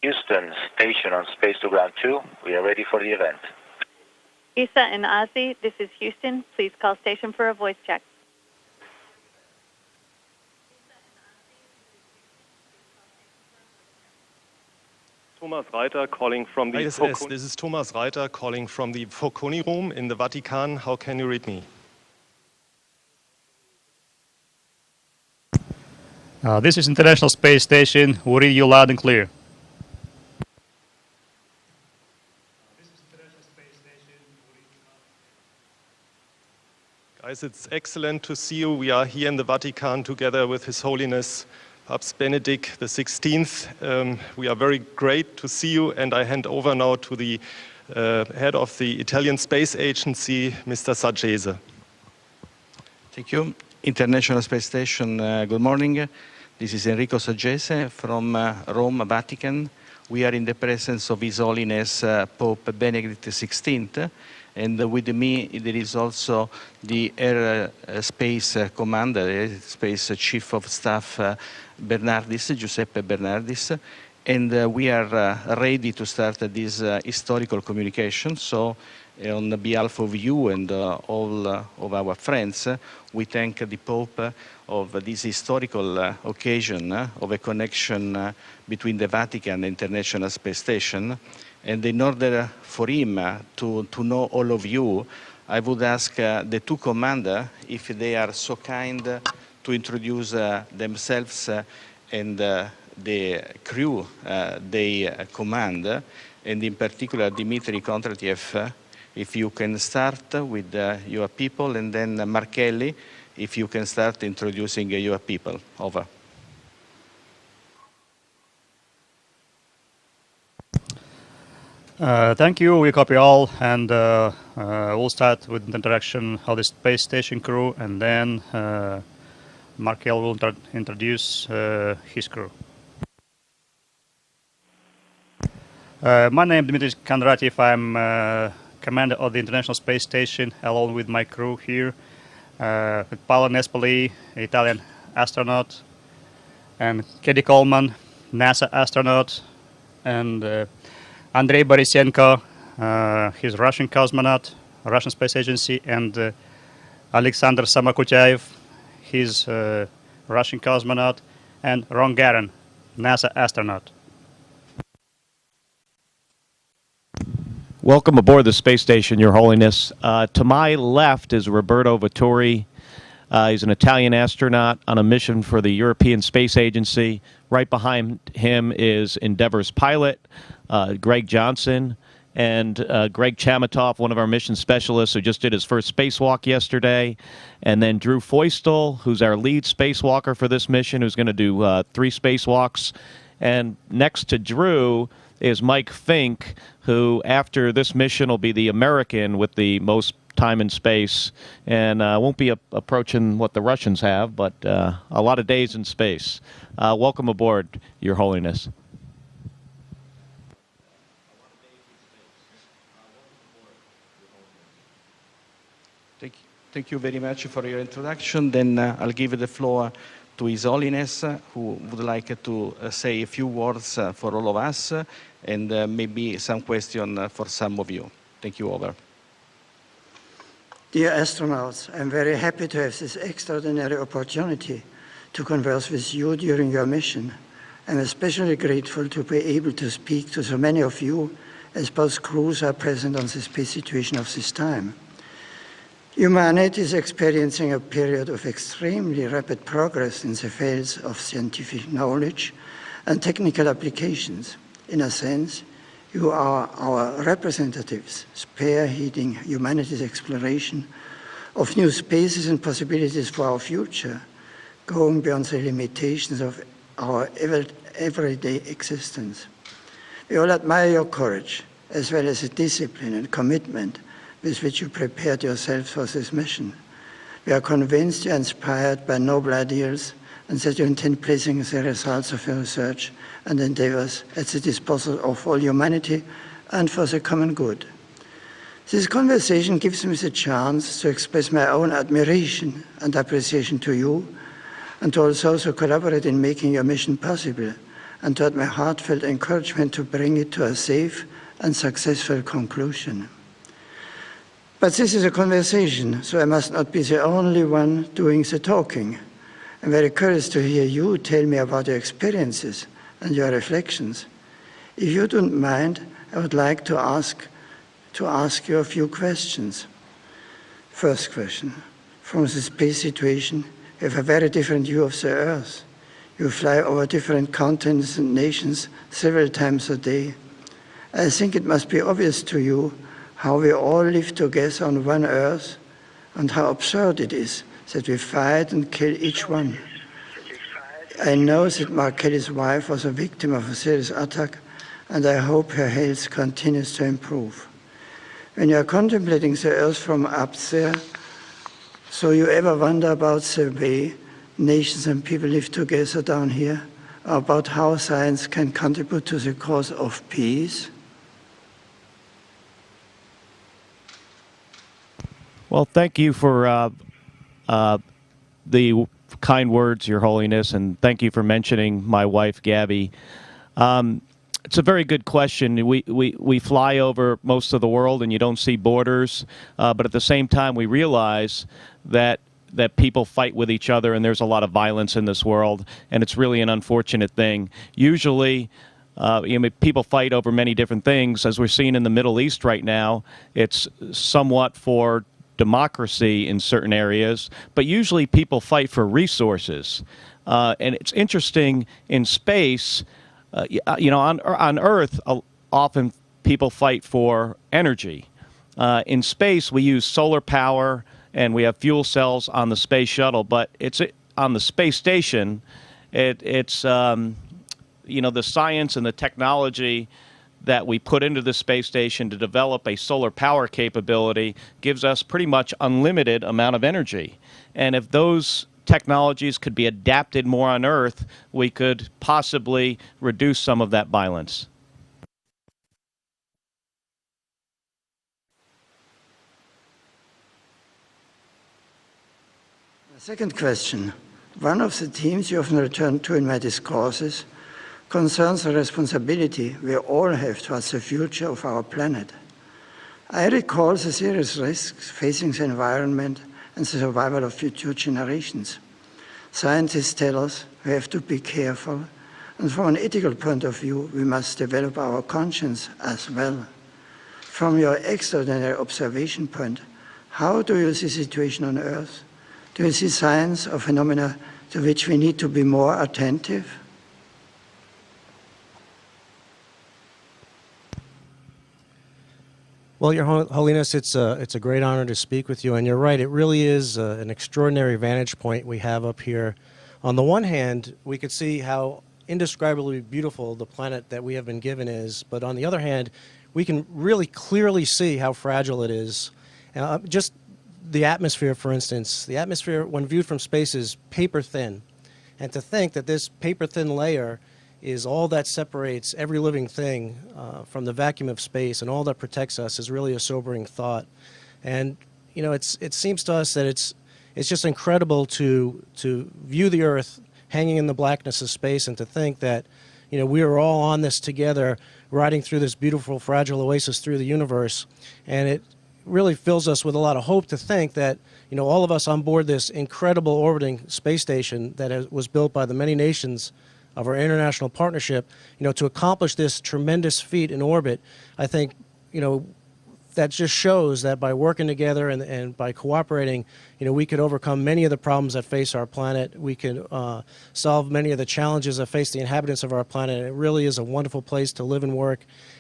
Houston station on Space to Ground 2. We are ready for the event. ESA and Ozzy, this is Houston. Please call station for a voice check. Thomas Reiter calling from the ISS, this is Thomas Reiter calling from the Focconi room in the Vatican. How can you read me? This is International Space Station. We read you loud and clear. Guys, it's excellent to see you. We are here in the Vatican together with His Holiness Papa Benedict XVI. We are very great to see you, and I hand over now to the head of the Italian Space Agency, Mr. Saggese. Thank you. International Space Station, good morning. This is Enrico Saggese from Rome, Vatican. We are in the presence of His Holiness Pope Benedict XVI, and with me there is also the Air Space Commander, Air Space Chief of Staff Bernardis, Giuseppe Bernardis, and we are ready to start this historical communication. So on behalf of you and all of our friends, we thank the Pope of this historical occasion of a connection between the Vatican and the International Space Station. And in order for him to know all of you, I would ask the two commanders if they are so kind to introduce themselves and the crew they command, and in particular Dmitry Kondratiev. If you can start with your people, and then Marchelli, if you can start introducing your people. Over. Thank you. We copy all, and we'll start with the introduction of the space station crew, and then Markel will introduce his crew. My name is Dmitry Kondratiev. I'm commander of the International Space Station, along with my crew here, with Paolo Nespoli, Italian astronaut, and Katie Coleman, NASA astronaut, and Andrei Borisenko, he's Russian cosmonaut, Russian Space Agency, and Alexander Samakutyaev, he's Russian cosmonaut, and Ron Garan, NASA astronaut. Welcome aboard the space station, Your Holiness. To my left is Roberto Vittori. He's an Italian astronaut on a mission for the European Space Agency. Right behind him is Endeavour's pilot, Greg Johnson, and Greg Chamatoff, one of our mission specialists who just did his first spacewalk yesterday. And then Drew Feustel, who's our lead spacewalker for this mission, who's going to do 3 spacewalks. And next to Drew is Mike Fink, who after this mission will be the American with the most time in space, and won't be approaching what the Russians have, but a lot of days in space. Welcome aboard, Your Holiness. Thank you very much for your introduction. Then I'll give the floor to His Holiness, who would like to say a few words for all of us, and maybe some question for some of you. Thank you. Over. Dear astronauts, I'm very happy to have this extraordinary opportunity to converse with you during your mission. I'm especially grateful to be able to speak to so many of you, as both crews are present on the space situation of this time. Humanity is experiencing a period of extremely rapid progress in the fields of scientific knowledge and technical applications. In a sense, you are our representatives, spearheading humanity's exploration of new spaces and possibilities for our future, going beyond the limitations of our everyday existence. We all admire your courage, as well as the discipline and commitment with which you prepared yourselves for this mission. We are convinced you are inspired by noble ideals and that you intend placing the results of your research and endeavors at the disposal of all humanity and for the common good. This conversation gives me the chance to express my own admiration and appreciation to you, and to also collaborate in making your mission possible. and toward my heartfelt encouragement to bring it to a safe and successful conclusion. But this is a conversation, so I must not be the only one doing the talking. I'm very curious to hear you tell me about your experiences and your reflections. If you don't mind, I would like to ask you a few questions. First question. From the space situation, you have a very different view of the Earth. You fly over different continents and nations several times a day. I think it must be obvious to you how we all live together on one Earth and how absurd it is that we fight and kill each one. I know that Mark Kelly's wife was a victim of a serious attack, and I hope her health continues to improve. When you are contemplating the Earth from up there, so you ever wonder about the way nations and people live together down here, or about how science can contribute to the cause of peace? Well, thank you for the kind words, Your Holiness, and thank you for mentioning my wife, Gabby. It's a very good question. We fly over most of the world, and you don't see borders, but at the same time, we realize that people fight with each other, and there's a lot of violence in this world, and it's really an unfortunate thing. Usually, people fight over many different things. As we're seeing in the Middle East right now, it's somewhat for democracy in certain areas, but usually people fight for resources. And it's interesting in space, on Earth, often people fight for energy. In space, we use solar power and we have fuel cells on the space shuttle, but it's on the space station, it's the science and the technology that we put into the space station to develop a solar power capability gives us pretty much unlimited amount of energy. And if those technologies could be adapted more on Earth, we could possibly reduce some of that violence. The second question. One of the themes you often return to in my discourses concerns the responsibility we all have towards the future of our planet. I recall the serious risks facing the environment and the survival of future generations. Scientists tell us we have to be careful, and from an ethical point of view, we must develop our conscience as well. From your extraordinary observation point, how do you see the situation on Earth? Do you see signs or phenomena to which we need to be more attentive? Well, Your Holiness, it's a great honor to speak with you, and you're right, it really is an extraordinary vantage point we have up here. On the one hand, we could see how indescribably beautiful the planet that we have been given is, but on the other hand, we can really clearly see how fragile it is. Just the atmosphere, for instance, the atmosphere when viewed from space is paper thin, and to think that this paper thin layer is all that separates every living thing from the vacuum of space, and all that protects us is really a sobering thought. And it seems to us that it's just incredible to view the Earth hanging in the blackness of space, and to think that we are all on this together, riding through this beautiful, fragile oasis through the universe. And it really fills us with a lot of hope to think that all of us on board this incredible orbiting space station that was built by the many nations of our international partnership, to accomplish this tremendous feat in orbit. I think, that just shows that by working together and by cooperating, we could overcome many of the problems that face our planet. We could solve many of the challenges that face the inhabitants of our planet. It really is a wonderful place to live and work,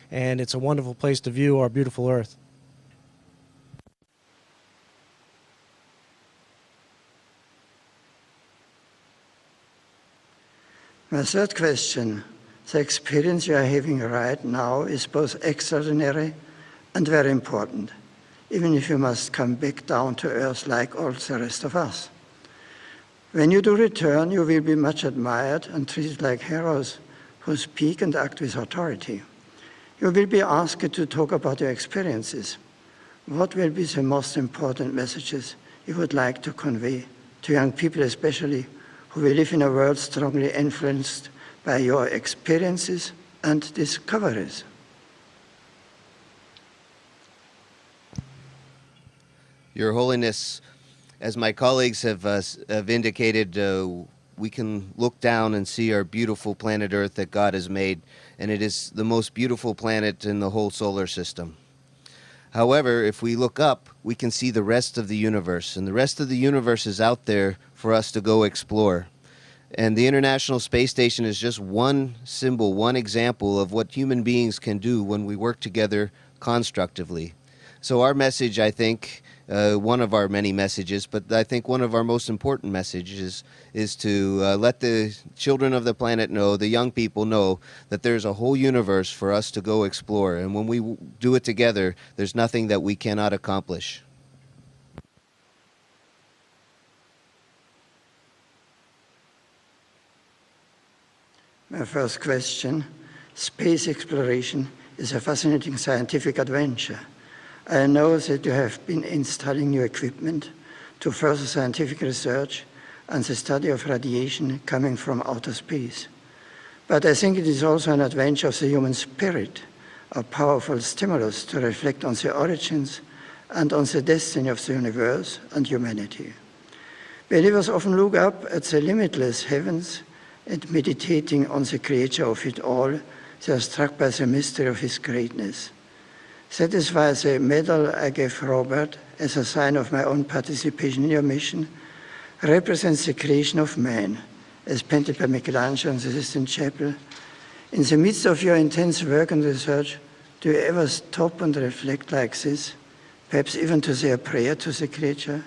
and it's a wonderful place to view our beautiful Earth. My third question, the experience you are having right now is both extraordinary and very important, even if you must come back down to Earth like all the rest of us. When you do return, you will be much admired and treated like heroes who speak and act with authority. You will be asked to talk about your experiences. What will be the most important messages you would like to convey to young people especially, who will live in a world strongly influenced by your experiences and discoveries. Your Holiness, as my colleagues have indicated, we can look down and see our beautiful planet Earth that God has made, and it is the most beautiful planet in the whole solar system. However, if we look up, we can see the rest of the universe, and the rest of the universe is out there for us to go explore. And the International Space Station is just one symbol, one example of what human beings can do when we work together constructively. So our message, I think, one of our many messages, but I think one of our most important messages is to let the children of the planet know, the young people know, that there's a whole universe for us to go explore. And when we do it together, there's nothing that we cannot accomplish. My first question: space exploration is a fascinating scientific adventure. I know that you have been installing new equipment to further scientific research and the study of radiation coming from outer space. But I think it is also an adventure of the human spirit, a powerful stimulus to reflect on the origins and on the destiny of the universe and humanity. Believers often look up at the limitless heavens and meditating on the creator of it all, they are struck by the mystery of his greatness. That is why the medal I gave Robert as a sign of my own participation in your mission represents the creation of man, as painted by Michelangelo in the Sistine Chapel. In the midst of your intense work and research, do you ever stop and reflect like this, perhaps even to say a prayer to the Creator?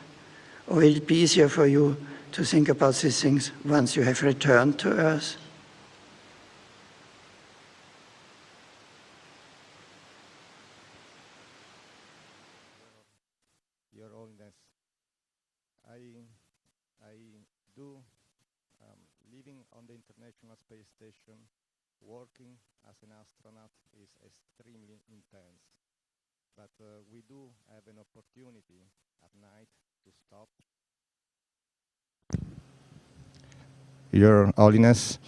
Or will it be easier for you to think about these things once you have returned to Earth? Your Holiness, I do living on the International Space Station, working as an astronaut is extremely intense. But we do have an opportunity at night to stop. Your Holiness,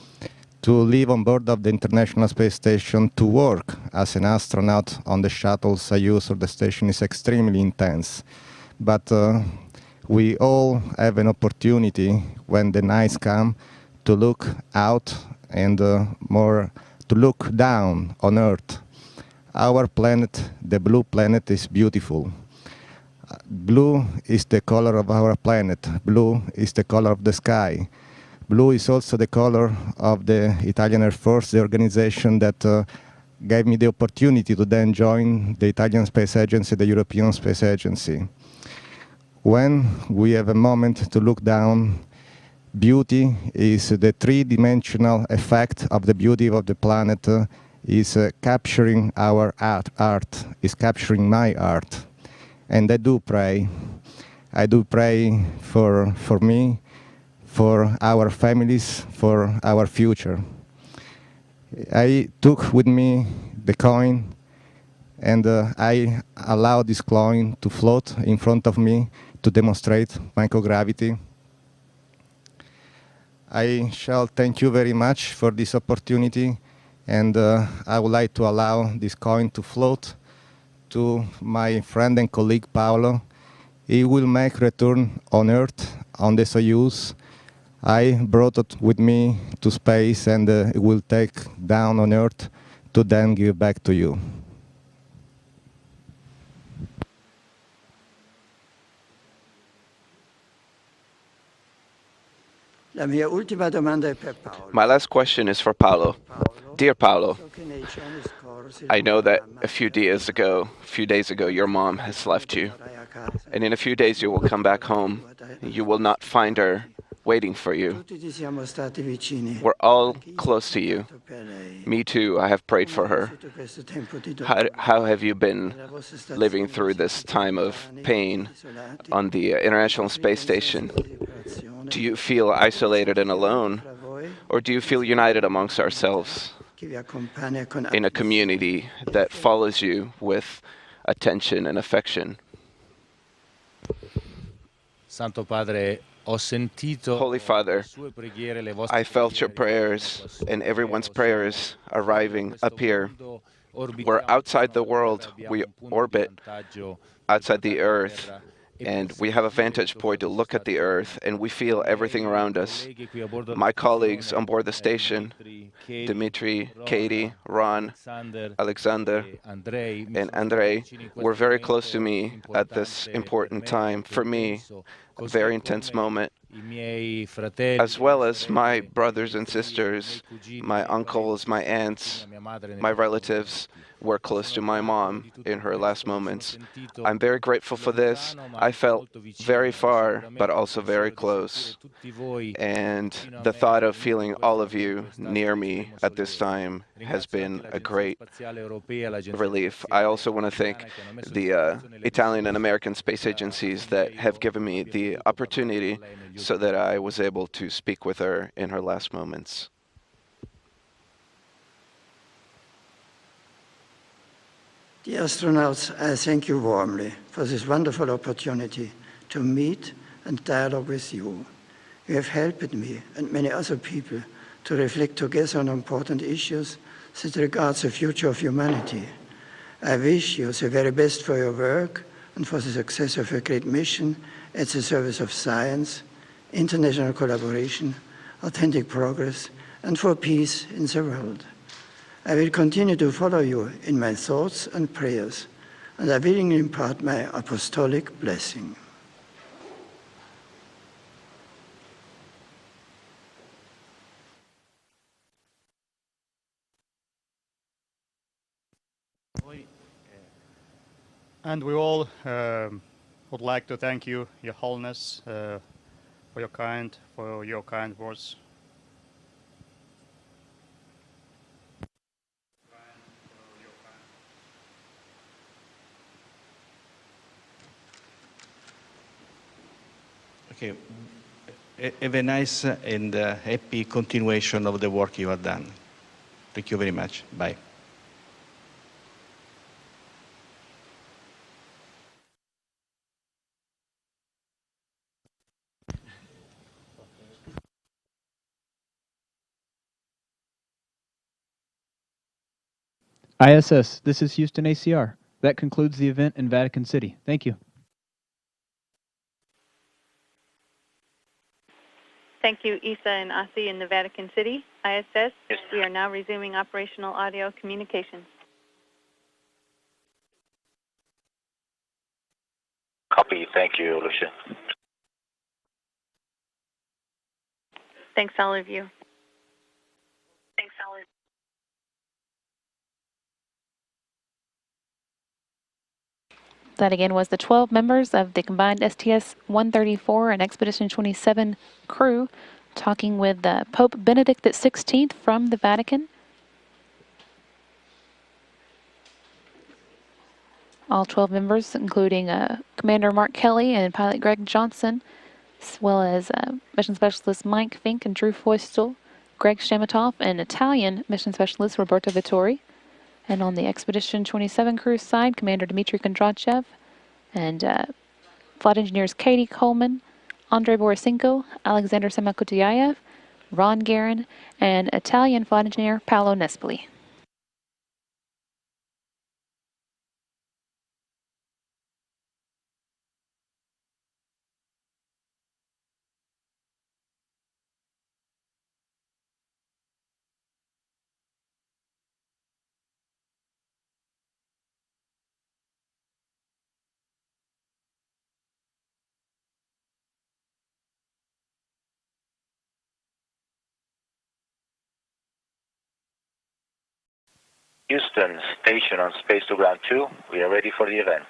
to live on board of the International Space Station, to work as an astronaut on the shuttle Soyuz or the station is extremely intense. But we all have an opportunity when the nights come to look out and more to look down on Earth. Our planet, the blue planet, is beautiful. Blue is the color of our planet. Blue is the color of the sky. Blue is also the color of the Italian Air Force, the organization that gave me the opportunity to then join the Italian Space Agency, the European Space Agency. When we have a moment to look down, beauty is the three-dimensional effect of the beauty of the planet is capturing our art, is capturing my art. And I do pray for me, for our families, for our future. I took with me the coin and I allowed this coin to float in front of me to demonstrate microgravity. I shall thank you very much for this opportunity, and I would like to allow this coin to float to my friend and colleague Paolo. He will make return on Earth on the Soyuz. I brought it with me to space, and it will take down on Earth to then give back to you. My last question is for Paolo. Dear Paolo, I know that a few days ago, your mom has left you. And in a few days you will come back home. You will not find her waiting for you. We're all close to you. Me too, I have prayed for her. How have you been living through this time of pain on the International Space Station? Do you feel isolated and alone? Or do you feel united amongst ourselves in a community that follows you with attention and affection? Santo Padre, Holy Father, I felt your prayers and everyone's prayers arriving up here. We're outside the world. We orbit outside the earth, and we have a vantage point to look at the earth, and we feel everything around us. My colleagues on board the station, Dimitri, Katie, Ron, Alexander, and Andrei, were very close to me at this important time. For me, a very intense moment, as well as my brothers and sisters, my uncles, my aunts, my relatives were close to my mom in her last moments. I'm very grateful for this. I felt very far, but also very close. And the thought of feeling all of you near me at this time has been a great relief. I also want to thank the Italian and American space agencies that have given me the opportunity so that I was able to speak with her in her last moments. Dear astronauts, I thank you warmly for this wonderful opportunity to meet and dialogue with you. You have helped me and many other people to reflect together on important issues that regard the future of humanity. I wish you the very best for your work and for the success of your great mission at the service of science, international collaboration, authentic progress, and for peace in the world. I will continue to follow you in my thoughts and prayers, and I willingly impart my apostolic blessing. And we all would like to thank you, Your Holiness, for your kind words. Okay. Have a nice and happy continuation of the work you have done. Thank you very much. Bye. ISS, this is Houston ACR. That concludes the event in Vatican City. Thank you. Thank you, Isa and Asi in the Vatican City. ISS, we are now resuming operational audio communications. Copy. Thank you, Lucia. Thanks, all of you. Thanks, all of you. That again was the 12 members of the combined STS-134 and Expedition 27 crew talking with Pope Benedict XVI from the Vatican. All 12 members, including Commander Mark Kelly and pilot Greg Johnson, as well as mission specialist Mike Fink and Drew Feustel, Greg Shamatoff, and Italian mission specialist Roberto Vittori. And on the Expedition 27 crew side, Commander Dmitry Kondrachev and flight engineers Katie Coleman, Andrei Borisenko, Alexander Samakutiayev, Ron Guerin, and Italian flight engineer Paolo Nespoli. Houston, station on Space to Ground 2. We are ready for the event.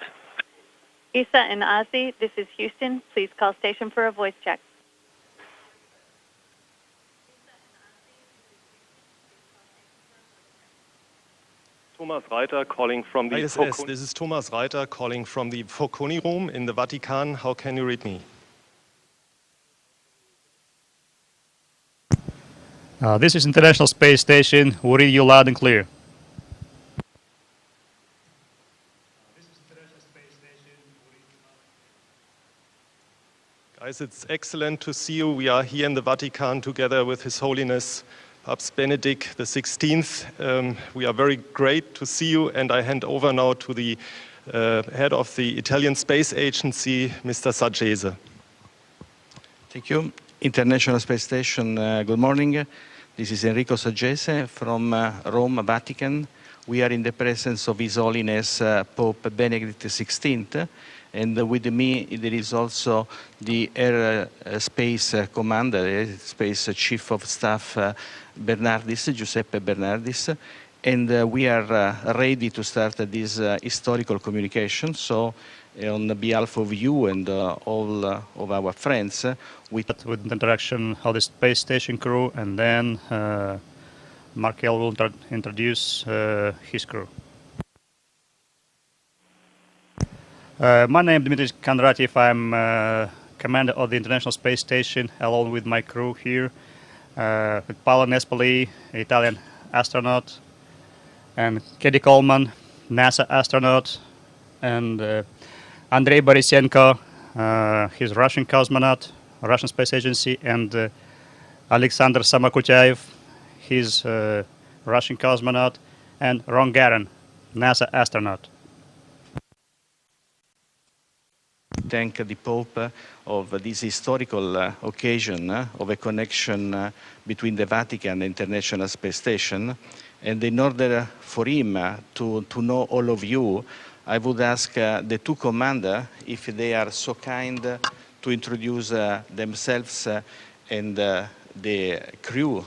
Isa and Ozzy, this is Houston. Please call station for a voice check. Thomas Reiter calling from the ISS, this is Thomas Reiter calling from the Focconi room in the Vatican. How can you read me? This is International Space Station. We read you loud and clear. Guys, it's excellent to see you. We are here in the Vatican together with His Holiness Papa Benedicto XVI. We are very great to see you, and I hand over now to the head of the Italian Space Agency, Mr. Saggese. Thank you. International Space Station, good morning. This is Enrico Saggese from Rome, Vatican. We are in the presence of His Holiness Pope Benedict XVI, and with me there is also the Air Space Commander, Space Chief of Staff Giuseppe Bernardis, and we are ready to start this historical communication. So on behalf of you and all of our friends, with the introduction of the space station crew, and then Markel will introduce his crew. My name is Dmitry Kondratiev. I'm commander of the International Space Station, along with my crew here, with Paolo Nespoli, Italian astronaut, and Katie Coleman, NASA astronaut, and Andrei Borisenko, he's Russian cosmonaut, Russian Space Agency, and Alexander Samakutyaev, he's Russian cosmonaut, and Ron Garan, NASA astronaut. Thank the Pope of this historical occasion of a connection between the Vatican and the International Space Station. And in order for him to know all of you, I would ask the two commanders if they are so kind to introduce themselves and the crew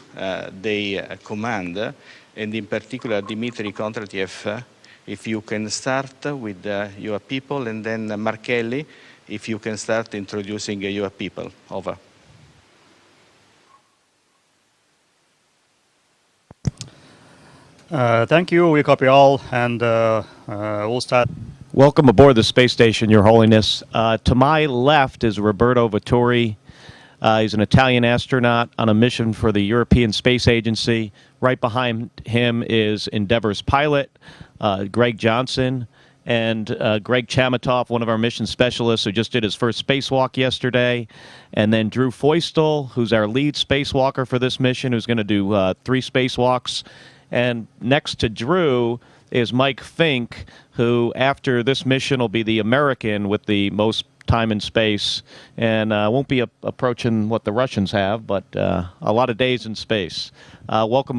they command, and in particular Dmitry Kondratiev, if you can start with your people, and then Markelli, if you can start introducing your people. Over. Thank you. We copy all, and we'll start. Welcome aboard the space station, Your Holiness. To my left is Roberto Vittori. He's an Italian astronaut on a mission for the European Space Agency. Right behind him is Endeavour's pilot, Greg Johnson, and Greg Chamatoff, one of our mission specialists who just did his first spacewalk yesterday. And then Drew Feustel, who's our lead spacewalker for this mission, who's going to do 3 spacewalks. And next to Drew is Mike Fink, who after this mission will be the American with the most time in space, and won't be approaching what the Russians have, but a lot of days in space. Welcome.